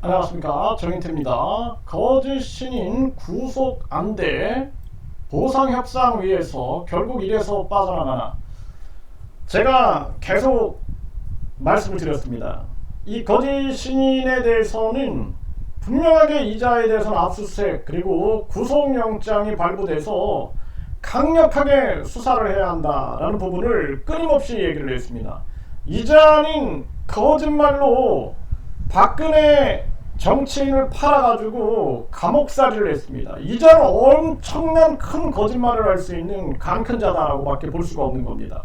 안녕하십니까, 정인태입니다. 거짓 신인 구속 안돼 보상협상위에서 결국 이래서 빠져나가나. 제가 계속 말씀을 드렸습니다. 이 거짓 신인에 대해서는 분명하게 이자에 대해서는 압수수색 그리고 구속영장이 발부돼서 강력하게 수사를 해야 한다라는 부분을 끊임없이 얘기를 했습니다. 이자는 거짓말로 박근혜 정치인을 팔아가지고 감옥살이를 했습니다. 이자는 엄청난 큰 거짓말을 할 수 있는 강큰자다라고 밖에 볼 수가 없는 겁니다.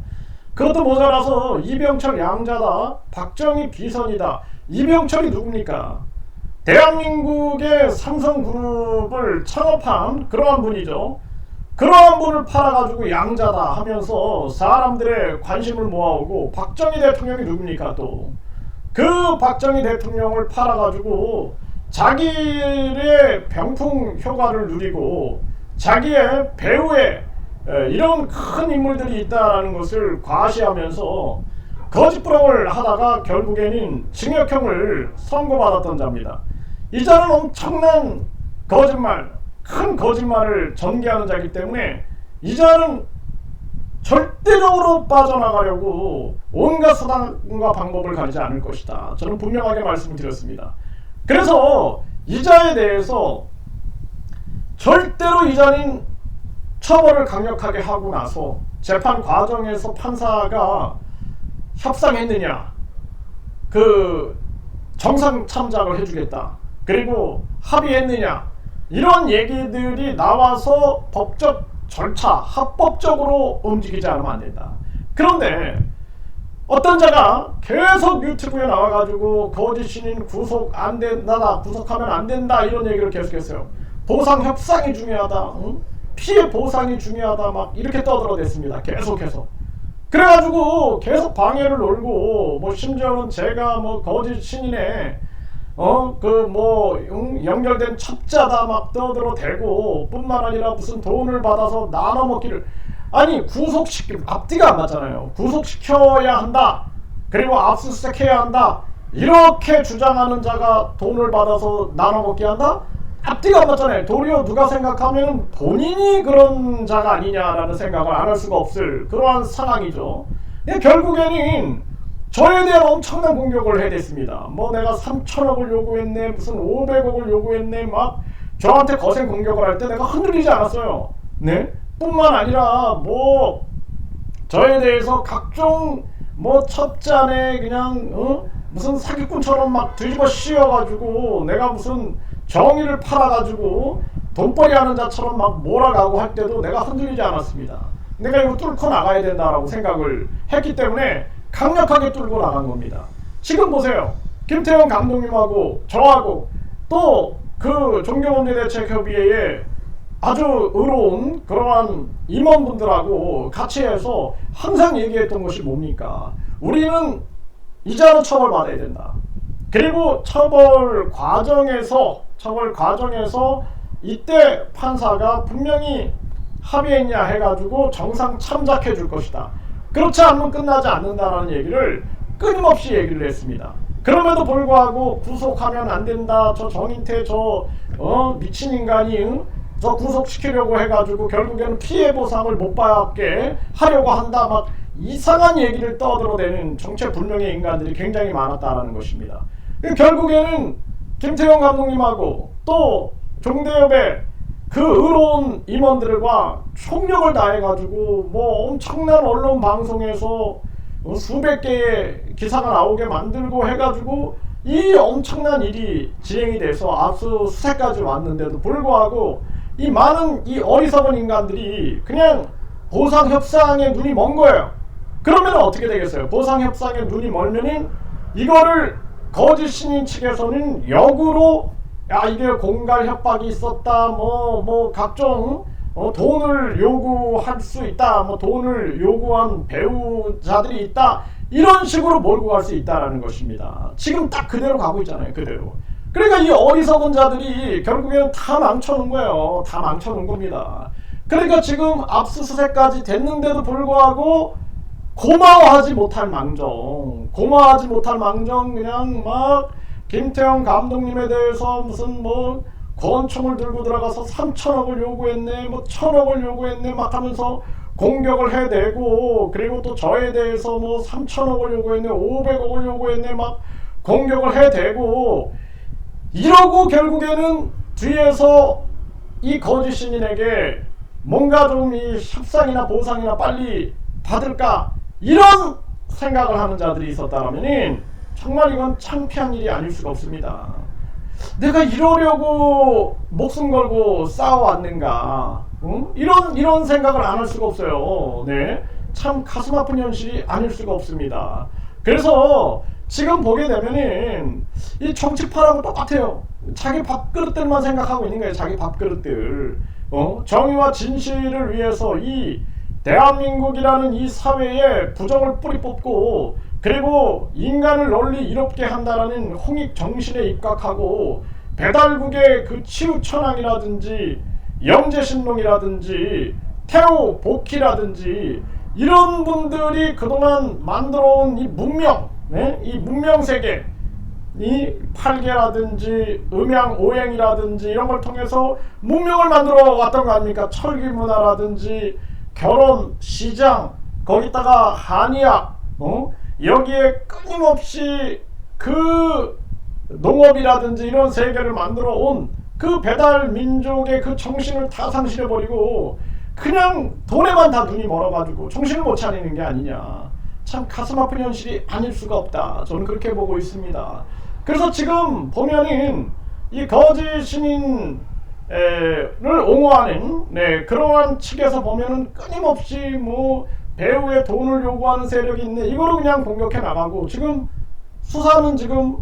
그것도 모자라서 이병철 양자다, 박정희 비선이다. 이병철이 누굽니까? 대한민국의 삼성그룹을 창업한 그러한 분이죠. 그러한 분을 팔아가지고 양자다 하면서 사람들의 관심을 모아오고, 박정희 대통령이 누굽니까? 또 그 박정희 대통령을 팔아가지고 자기의 병풍 효과를 누리고 자기의 배후에 이런 큰 인물들이 있다는 것을 과시하면서 거짓부렁을 하다가 결국에는 징역형을 선고받았던 자입니다. 이 자는 엄청난 거짓말, 큰 거짓말을 전개하는 자이기 때문에 이 자는 절대적으로 빠져나가려고 온갖 수단과 방법을 가리지 않을 것이다. 저는 분명하게 말씀을 드렸습니다. 그래서 이자에 대해서 절대로 이자는 처벌을 강력하게 하고 나서 재판 과정에서 판사가 협상했느냐, 그 정상 참작을 해주겠다, 그리고 합의했느냐, 이런 얘기들이 나와서 법적 절차, 합법적으로 움직이지 않으면 안 된다. 그런데 어떤 자가 계속 유튜브에 나와가지고 거짓 신인 구속 안 된다, 구속하면 안 된다, 이런 얘기를 계속했어요. 보상 협상이 중요하다, 응? 피해 보상이 중요하다, 막 이렇게 떠들어댔습니다. 계속해서. 그래가지고 계속 방해를 놀고, 뭐 심지어는 제가 뭐 거짓 신인의 연결된 첩자다 막 떠들어대고, 뿐만 아니라 무슨 돈을 받아서 나눠 먹기를, 아니 구속시킬 앞뒤가 안 맞잖아요. 구속시켜야 한다, 그리고 압수수색해야 한다, 이렇게 주장하는 자가 돈을 받아서 나눠 먹게 한다? 앞뒤가 안 맞잖아요. 도리어 누가 생각하면 본인이 그런 자가 아니냐라는 생각을 안 할 수가 없을 그러한 상황이죠. 결국에는 저에 대한 엄청난 공격을 해댔습니다. 뭐 내가 3천억을 요구했네, 무슨 500억을 요구했네, 막 저한테 거센 공격을 할 때 내가 흔들리지 않았어요. 네? 뿐만 아니라 뭐 저에 대해서 각종 뭐 첩자네 그냥 무슨 사기꾼처럼 막 뒤집어 씌워가지고 내가 무슨 정의를 팔아가지고 돈벌이 하는 자처럼 막 몰아가고 할 때도 내가 흔들리지 않았습니다. 내가 이거 뚫고 나가야 된다라고 생각을 했기 때문에 강력하게 뚫고 나간 겁니다. 지금 보세요. 김태형 감독님하고 저하고 또 그 종교범죄대책협의회에 아주 의로운 그러한 임원분들하고 같이 해서 항상 얘기했던 것이 뭡니까? 우리는 이자는 처벌받아야 된다. 그리고 처벌 과정에서 이때 판사가 분명히 합의했냐 해가지고 정상 참작해 줄 것이다. 그렇지 않으면 끝나지 않는다라는 얘기를 끊임없이 얘기를 했습니다. 그럼에도 불구하고 구속하면 안 된다, 저 정인태 미친 인간이 저 구속시키려고 해가지고 결국에는 피해 보상을 못 받게 하려고 한다, 막 이상한 얘기를 떠들어대는 정체불명의 인간들이 굉장히 많았다라는 것입니다. 결국에는 김태형 감독님하고 또 종대협의 그 의로운 임원들과 총력을 다해가지고 뭐 엄청난 언론 방송에서 수백 개의 기사가 나오게 만들고 해가지고 이 엄청난 일이 진행이 돼서 압수수색까지 왔는데도 불구하고 이 많은 이 어리석은 인간들이 그냥 보상협상에 눈이 먼 거예요. 그러면 어떻게 되겠어요? 보상협상에 눈이 멀면은 이거를 거짓 신인 측에서는 역으로 야, 이게 공갈 협박이 있었다, 뭐 각종 돈을 요구할 수 있다, 뭐 돈을 요구한 배우자들이 있다, 이런 식으로 몰고 갈 수 있다라는 것입니다. 지금 딱 그대로 가고 있잖아요. 그대로. 그러니까 이 어리석은 자들이 결국에는 다 망쳐놓은 거예요. 다 망쳐놓은 겁니다. 그러니까 지금 압수수색까지 됐는데도 불구하고 고마워하지 못할 망정 그냥 막 김태형 감독님에 대해서 무슨 뭐 권총을 들고 들어가서 3천억을 요구했네, 뭐 1,000억을 요구했네 막 하면서 공격을 해대고, 그리고 또 저에 대해서 뭐 3천억을 요구했네, 500억을 요구했네 막 공격을 해대고, 이러고 결국에는 뒤에서 이 거짓 신인에게 뭔가 좀 이 협상이나 보상이나 빨리 받을까, 이런 생각을 하는 자들이 있었다면 정말 이건 창피한 일이 아닐 수가 없습니다. 내가 이러려고 목숨 걸고 싸워왔는가? 응? 이런 생각을 안 할 수가 없어요. 네, 참 가슴 아픈 현실이 아닐 수가 없습니다. 그래서 지금 보게 되면은 이 정치파라고 똑같아요. 자기 밥그릇들만 생각하고 있는 거예요. 자기 밥그릇들. 정의와 진실을 위해서 이 대한민국이라는 이 사회에 부정을 뿌리 뽑고, 그리고 인간을 널리 이롭게 한다라는 홍익 정신에 입각하고, 배달국의 그 치우천왕이라든지 영재신농이라든지 태호 복희라든지 이런 분들이 그동안 만들어온 이 문명, 네? 이 문명세계, 이 팔계라든지 음양 오행이라든지 이런 걸 통해서 문명을 만들어 왔던 거 아닙니까? 철기문화라든지 결혼, 시장, 거기다가 한의학, 여기에 끊임없이 그 농업이라든지 이런 세계를 만들어 온 그 배달 민족의 그 정신을 다 상실해버리고 그냥 돈에만 다 눈이 멀어가지고 정신을 못 차리는 게 아니냐. 참 가슴 아픈 현실이 아닐 수가 없다. 저는 그렇게 보고 있습니다. 그래서 지금 보면은 이 거짓 신인을 옹호하는, 네, 그러한 측에서 보면은 끊임없이 뭐 배우의 돈을 요구하는 세력이 있네, 이거를 그냥 공격해 나가고, 지금 수사는 지금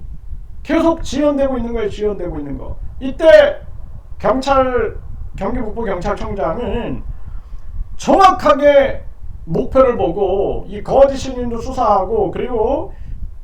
계속 지연되고 있는 거예요. 지연되고 있는 거. 이때 경기 북부경찰청장은 정확하게 목표를 보고 이 거짓 신인도 수사하고, 그리고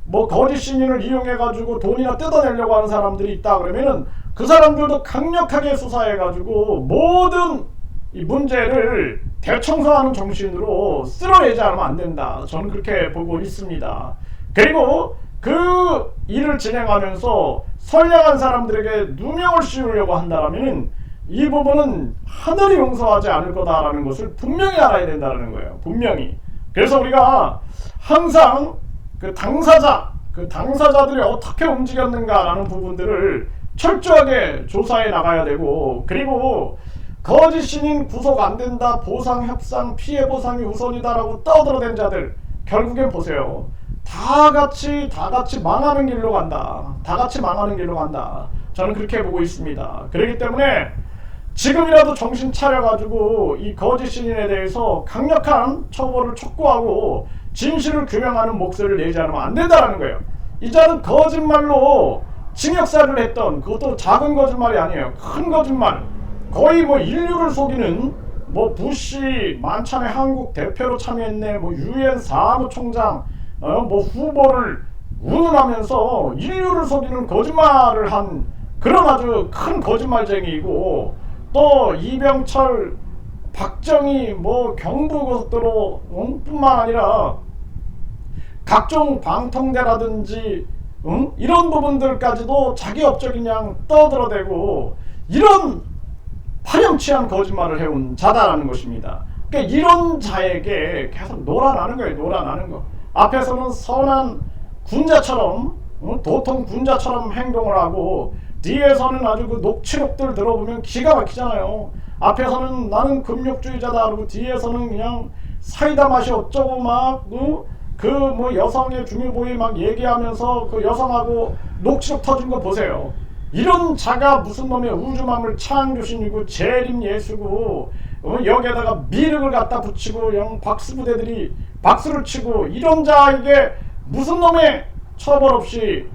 뭐 거짓 신인을 이용해 가지고 돈이나 뜯어내려고 하는 사람들이 있다 그러면은 그 사람들도 강력하게 수사해 가지고 모든 이 문제를 대청소하는 정신으로 쓸어내지 않으면 안 된다. 저는 그렇게 보고 있습니다. 그리고 그 일을 진행하면서 선량한 사람들에게 누명을 씌우려고 한다면 이 부분은 하늘이 용서하지 않을 거다라는 것을 분명히 알아야 된다는 거예요. 분명히. 그래서 우리가 항상 그 당사자들이 어떻게 움직였는가라는 부분들을 철저하게 조사해 나가야 되고, 그리고 거짓 신인 구속 안 된다, 보상 협상 피해 보상이 우선이다라고 떠들어댄 자들 결국엔 보세요. 다 같이 망하는 길로 간다. 다 같이 망하는 길로 간다. 저는 그렇게 보고 있습니다. 그렇기 때문에 지금이라도 정신 차려가지고 이 거짓 신인에 대해서 강력한 처벌을 촉구하고 진실을 규명하는 목소리를 내지 않으면 안 된다는 거예요. 이 자는 거짓말로 징역사를 했던, 그것도 작은 거짓말이 아니에요. 큰 거짓말. 거의 뭐 인류를 속이는, 뭐 부시 만찬의 한국 대표로 참여했네, 뭐 유엔 사무총장 뭐 후보를 운운하면서 인류를 속이는 거짓말을 한 그런 아주 큰 거짓말쟁이이고, 또 이병철, 박정희, 뭐 경부고속도로 뿐만 아니라 각종 방통대라든지 이런 부분들까지도 자기 업적인 양 떠들어대고, 이런 파렴치한 거짓말을 해온 자다라는 것입니다. 그러니까 이런 자에게 계속 놀아나는 거예요. 놀아나는 거. 앞에서는 선한 군자처럼, 도통 군자처럼 행동을 하고, 뒤에서는 아주 그 녹취록들 들어보면 기가 막히잖아요. 앞에서는 나는 금욕주의자다 그러고, 뒤에서는 그냥 사이다 맛이 어쩌고 막 그 뭐 여성의 중요부위 막 얘기하면서 그 여성하고 녹취록 터진 거 보세요. 이런 자가 무슨 놈의 우주만물 창조신이고 재림 예수고, 여기에다가 미륵을 갖다 붙이고 영 박수부대들이 박수를 치고, 이런 자에게 무슨 놈의 처벌 없이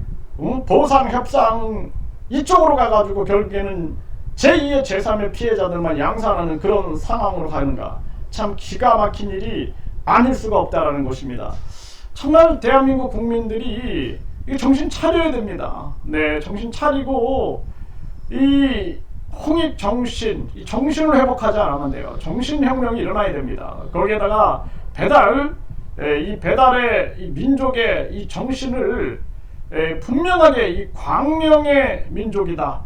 보상 협상 이쪽으로 가가지고 결국에는 제2의 제3의 피해자들만 양산하는 그런 상황으로 가는가. 참 기가 막힌 일이 아닐 수가 없다라는 것입니다. 정말 대한민국 국민들이 정신 차려야 됩니다. 네, 정신 차리고 이 홍익 정신, 이 정신을 회복하지 않으면 돼요. 정신혁명이 일어나야 됩니다. 거기에다가 이 배달의 이 민족의 이 정신을 분명하게 이 광명의 민족이다.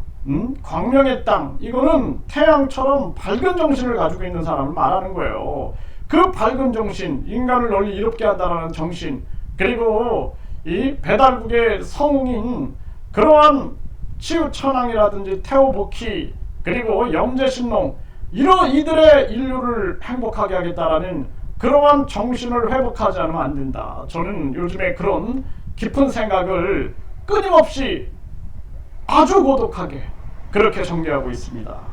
광명의 땅, 이거는 태양처럼 밝은 정신을 가지고 있는 사람을 말하는 거예요. 그 밝은 정신, 인간을 널리 이롭게 한다는 정신, 그리고 이 배달국의 성웅인 그러한 치우천왕이라든지 태오보키, 그리고 염제신농, 이들의 인류를 행복하게 하겠다라는 그러한 정신을 회복하지 않으면 안 된다. 저는 요즘에 그런 깊은 생각을 끊임없이 아주 고독하게 그렇게 정리하고 있습니다.